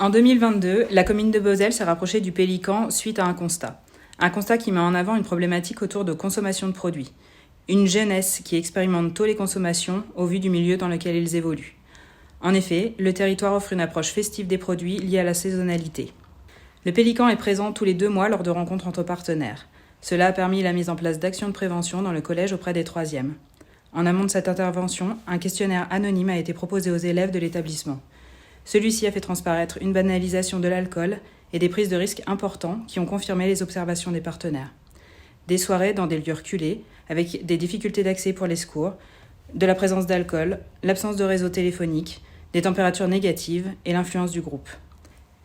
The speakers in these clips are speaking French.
En 2022, la commune de Beauzelle s'est rapprochée du Pélican suite à un constat. Un constat qui met en avant une problématique autour de consommation de produits. Une jeunesse qui expérimente tôt les consommations au vu du milieu dans lequel ils évoluent. En effet, le territoire offre une approche festive des produits liée à la saisonnalité. Le Pélican est présent tous les 2 mois lors de rencontres entre partenaires. Cela a permis la mise en place d'actions de prévention dans le collège auprès des 3e. En amont de cette intervention, un questionnaire anonyme a été proposé aux élèves de l'établissement. Celui-ci a fait transparaître une banalisation de l'alcool et des prises de risques importants qui ont confirmé les observations des partenaires. Des soirées dans des lieux reculés, avec des difficultés d'accès pour les secours, de la présence d'alcool, l'absence de réseau téléphonique, des températures négatives et l'influence du groupe.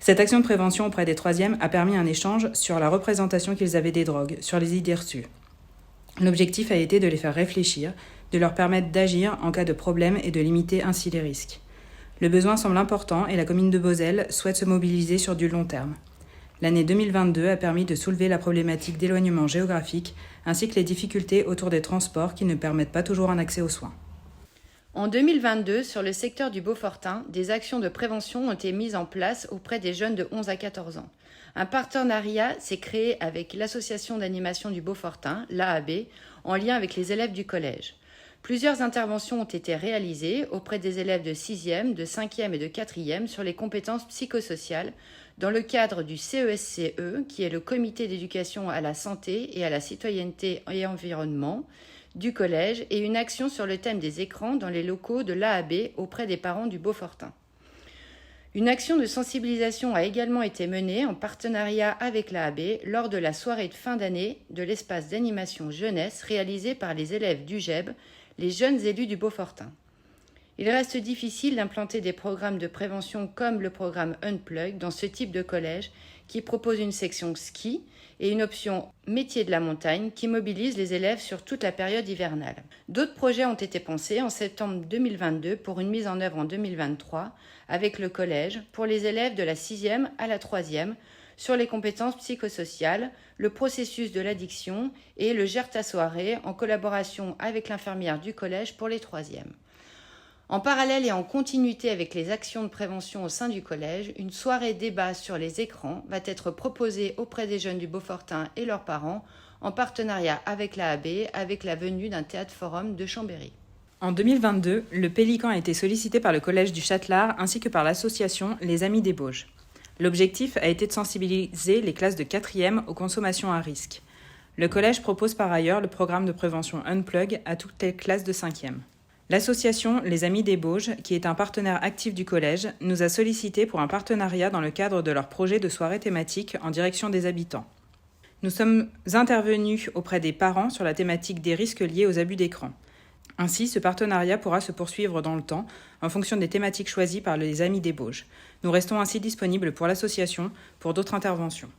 Cette action de prévention auprès des 3e a permis un échange sur la représentation qu'ils avaient des drogues, sur les idées reçues. L'objectif a été de les faire réfléchir, de leur permettre d'agir en cas de problème et de limiter ainsi les risques. Le besoin semble important et la commune de Beauzelle souhaite se mobiliser sur du long terme. L'année 2022 a permis de soulever la problématique d'éloignement géographique ainsi que les difficultés autour des transports qui ne permettent pas toujours un accès aux soins. En 2022, sur le secteur du Beaufortain, des actions de prévention ont été mises en place auprès des jeunes de 11 à 14 ans. Un partenariat s'est créé avec l'association d'animation du Beaufortain, l'AAB, en lien avec les élèves du collège. Plusieurs interventions ont été réalisées auprès des élèves de 6e, de 5e et de 4e sur les compétences psychosociales dans le cadre du CESCE, qui est le Comité d'éducation à la santé et à la citoyenneté et environnement du collège, et une action sur le thème des écrans dans les locaux de l'AAB auprès des parents du Beaufortain. Une action de sensibilisation a également été menée en partenariat avec l'AAB lors de la soirée de fin d'année de l'espace d'animation jeunesse réalisée par les élèves du GEB, les jeunes élus du Beaufortain. Il reste difficile d'implanter des programmes de prévention comme le programme Unplug dans ce type de collège qui propose une section ski et une option métier de la montagne qui mobilise les élèves sur toute la période hivernale. D'autres projets ont été pensés en septembre 2022 pour une mise en œuvre en 2023 avec le collège pour les élèves de la 6e à la 3e sur les compétences psychosociales, le processus de l'addiction et le Gère ta soirée en collaboration avec l'infirmière du collège pour les 3e. En parallèle et en continuité avec les actions de prévention au sein du collège, une soirée débat sur les écrans va être proposée auprès des jeunes du Beaufortain et leurs parents en partenariat avec l'AAB avec la venue d'un théâtre-forum de Chambéry. En 2022, le Pélican a été sollicité par le collège du Châtelard ainsi que par l'association Les Amis des Bauges. L'objectif a été de sensibiliser les classes de 4e aux consommations à risque. Le collège propose par ailleurs le programme de prévention Unplug à toutes les classes de 5e. L'association Les Amis des Bauges, qui est un partenaire actif du collège, nous a sollicité pour un partenariat dans le cadre de leur projet de soirée thématique en direction des habitants. Nous sommes intervenus auprès des parents sur la thématique des risques liés aux abus d'écran. Ainsi, ce partenariat pourra se poursuivre dans le temps en fonction des thématiques choisies par les Amis des Bauges. Nous restons ainsi disponibles pour l'association pour d'autres interventions.